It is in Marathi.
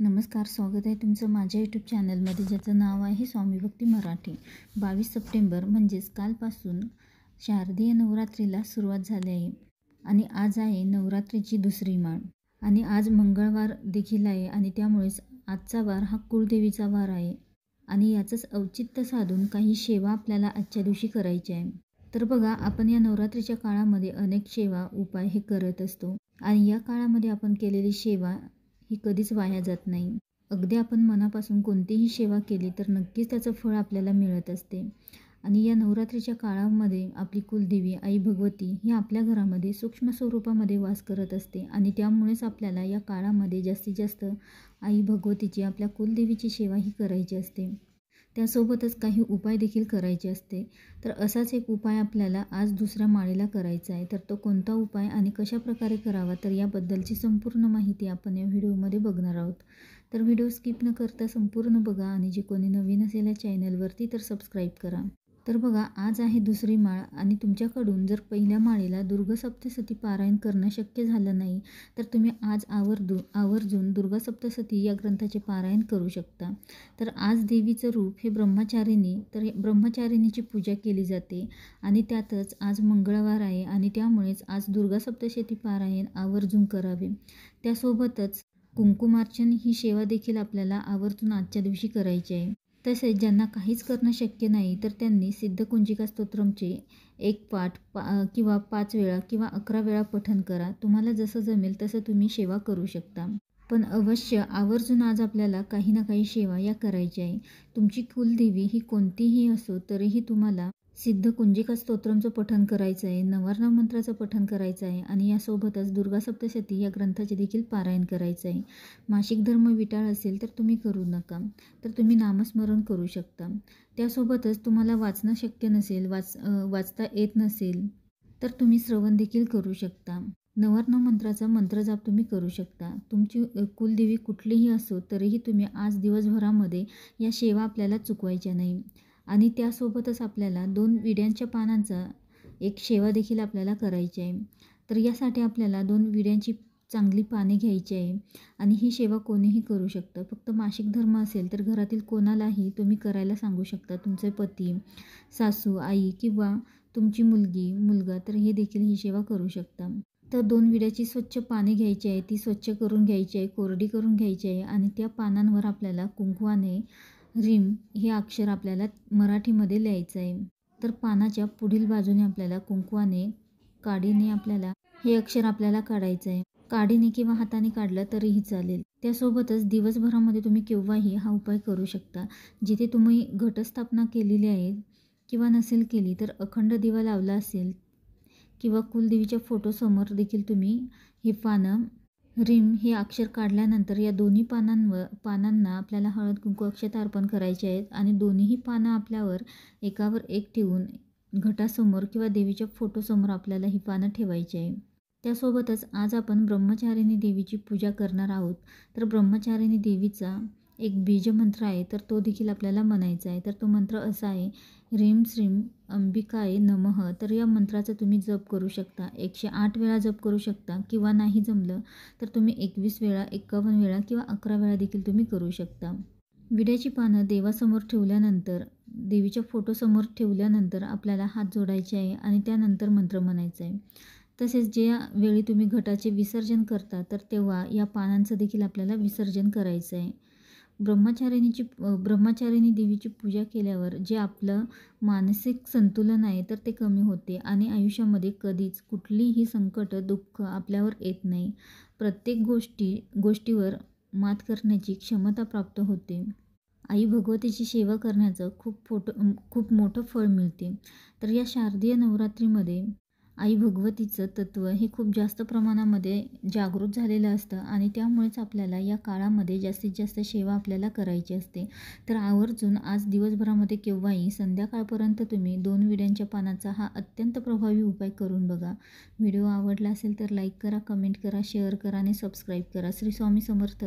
नमस्कार, स्वागत आहे तुमचं माझ्या यूट्यूब चॅनलमध्ये, ज्याचं नाव आहे स्वामी भक्ती मराठी. 22 सप्टेंबर म्हणजेच कालपासून शारदीय नवरात्रीला सुरुवात झाली आहे आणि आज आहे नवरात्रीची दुसरी माळ आणि आज मंगळवार देखील आहे आणि त्यामुळेच आजचा वार हा कुलदेवीचा वार आहे आणि याचंच औचित्य साधून काही सेवा आपल्याला आजच्या दिवशी करायची आहे. तर बघा, आपण या नवरात्रीच्या काळामध्ये अनेक सेवा उपाय हे करत असतो आणि या काळामध्ये आपण केलेली सेवा ही कधीच वाया जात नाही. अगदी आपण मनापासून कोणतीही सेवा केली तर नक्कीच त्याचं फळ आपल्याला मिळत असते. आणि या नवरात्रीच्या काळामध्ये आपली कुलदेवी आई भगवती ही आपल्या घरामध्ये सूक्ष्म स्वरूपामध्ये वास करत असते आणि त्यामुळेच आपल्याला या काळामध्ये जास्तीत जास्त आई भगवतीची, आपल्या कुलदेवीची सेवा ही करायची असते. त्यासोबतच काही उपाय देखील करायचे असते. तर असाच एक उपाय आपल्याला आज दुसऱ्या माळेला करायचा आहे. तर तो कोणता उपाय आणि कशा प्रकारे करावा, तर याबद्दलची संपूर्ण माहिती आपण या व्हिडिओमध्ये बघणार आहोत. तर व्हिडिओ स्किप न करता संपूर्ण बघा आणि जे कोणी नवीन असेल या चॅनलवरती तर सबस्क्राईब करा. तर बघा, आज आहे दुसरी माळ आणि तुमच्याकडून जर पहिल्या माळेला दुर्गा सप्तशती पारायण करणं शक्य झालं नाही तर तुम्ही आज आवर्जून दुर्गा सप्तशती या ग्रंथाचे पारायण करू शकता. तर आज देवीचं रूप हे ब्रह्मचारिणी, तर ब्रह्मचारिणीची पूजा केली जाते आणि त्यातच आज मंगळवार आहे आणि त्यामुळेच आज दुर्गा सप्तशती पारायण आवर्जून करावे. त्यासोबतच कुंकुमार्चन ही सेवा देखील आपल्याला आवर्जून आजच्या दिवशी करायची आहे. तसेच ज्यांना काहीच करणं शक्य नाही तर त्यांनी सिद्धकुंजिका स्तोत्रमचे एक पाठ किंवा 5 वेळा किंवा 11 वेळा पठण करा. तुम्हाला जसं जमेल तसं तुम्ही सेवा करू शकता. पण अवश्य आवर्जून आज आपल्याला काही ना काही सेवा या करायच्या आहे. तुमची कुलदेवी ही कोणतीही असो तरीही तुम्हाला सिद्धकुंजिका स्तोत्रमचं पठण करायचं आहे, नवार्णव मंत्राचं पठण करायचं आहे आणि यासोबतच दुर्गा सप्तशती या ग्रंथाचे देखील पारायण करायचं आहे. मासिक धर्म विटाळ असेल तर तुम्ही करू नका, तर तुम्ही नामस्मरण करू शकता. त्यासोबतच तुम्हाला वाचणं शक्य नसेल, वाचता येत नसेल तर तुम्ही श्रवण देखील करू शकता. नवार्णव मंत्राचा मंत्रजाप तुम्ही करू शकता. तुमची कुलदेवी कुठलीही असो तरीही तुम्ही आज दिवसभरामध्ये या सेवा आपल्याला चुकवायच्या नाही. आणि त्यासोबतच आपल्याला 2 विड्यांच्या पानांचा एक सेवा देखील आपल्याला करायची आहे. तर यासाठी आपल्याला 2 विड्यांची चांगली पाने घ्यायची आहे आणि ही सेवा कोणीही करू शकतं. फक्त मासिक धर्म असेल तर घरातील कोणालाही तुम्ही करायला सांगू शकता. तुमचे पती, सासू, आई किंवा तुमची मुलगी, मुलगा, तर हे देखील ही सेवा करू शकता. तर 2 विड्याची स्वच्छ पाने घ्यायची आहे, ती स्वच्छ करून घ्यायची आहे, कोरडी करून घ्यायची आहे आणि त्या पानांवर आपल्याला कुंकवाने रीम हे अक्षर आपल्याला मराठीमध्ये लिहायचं आहे. तर पानाच्या पुढील बाजूने आपल्याला कुंकवाने, काडीने आपल्याला हे अक्षर आपल्याला काढायचं आहे. काडीने किंवा हाताने काढलं तरीही चालेल. त्यासोबतच दिवसभरामध्ये तुम्ही केव्हाही हा उपाय करू शकता. जिथे तुम्ही घटस्थापना केलेली आहे किंवा नसेल केली तर अखंड दिवा लावला असेल किंवा कुलदेवीच्या फोटोसमोर देखील तुम्ही ही पानं, रीम हे अक्षर काढल्यानंतर या दोन्ही पानांना आपल्याला हळद कुंकू अक्षता अर्पण करायचे आहेत आणि दोन्हीही पानं आपल्यावर एकावर एक ठेवून घटासमोर किंवा देवीच्या फोटोसमोर आपल्याला ही पानं ठेवायची आहे. त्यासोबतच आज आपण ब्रह्मचारिणी देवीची पूजा करणार आहोत. तर ब्रह्मचारिणी देवीचा एक बीजमंत्र आहे, तर तो देखील आपल्याला म्हणायचा आहे. तर तो मंत्र असा आहे, ह्रीं श्रीं अंबिकाय नमः. तर या मंत्राचा तुम्ही जप करू शकता. 108 वेळा जप करू शकता किंवा नाही जमलं तर तुम्ही 21 वेळा, 51 वेळा किंवा 11 वेळा देखील तुम्ही करू शकता. विड्याची पानं देवासमोर ठेवल्यानंतर, देवीच्या फोटोसमोर ठेवल्यानंतर आपल्याला हात जोडायचे आहे आणि त्यानंतर मंत्र म्हणायचा आहे. तसेच ज्या वेळी तुम्ही घटाचे विसर्जन करता तर तेव्हा या पानांचं देखील आपल्याला विसर्जन करायचं आहे. ब्रह्मचारिणी देवीची पूजा केल्यावर जे आपलं मानसिक संतुलन आहे तर ते कमी होते आणि आयुष्यामध्ये कधीच कुठलीही संकट, दुःख आपल्यावर येत नाही. प्रत्येक गोष्टीवर मात करण्याची क्षमता प्राप्त होते. आई भगवतीची सेवा करण्याचं खूप मोठं फळ मिळते. तर या शारदीय नवरात्रीमध्ये आई भगवतीचं तत्त्व हे खूप जास्त प्रमाणामध्ये जागृत झालेलं असतं आणि त्यामुळेच आपल्याला या काळामध्ये जास्तीत जास्त सेवा आपल्याला करायची असते. तर आवर्जून आज दिवसभरामध्ये केव्हाही संध्याकाळपर्यंत तुम्ही 2 विड्यांच्या पानाचा हा अत्यंत प्रभावी उपाय करून बघा. व्हिडिओ आवडला असेल तर लाईक करा, कमेंट करा, शेअर करा आणि सबस्क्राईब करा. श्री स्वामी समर्थ.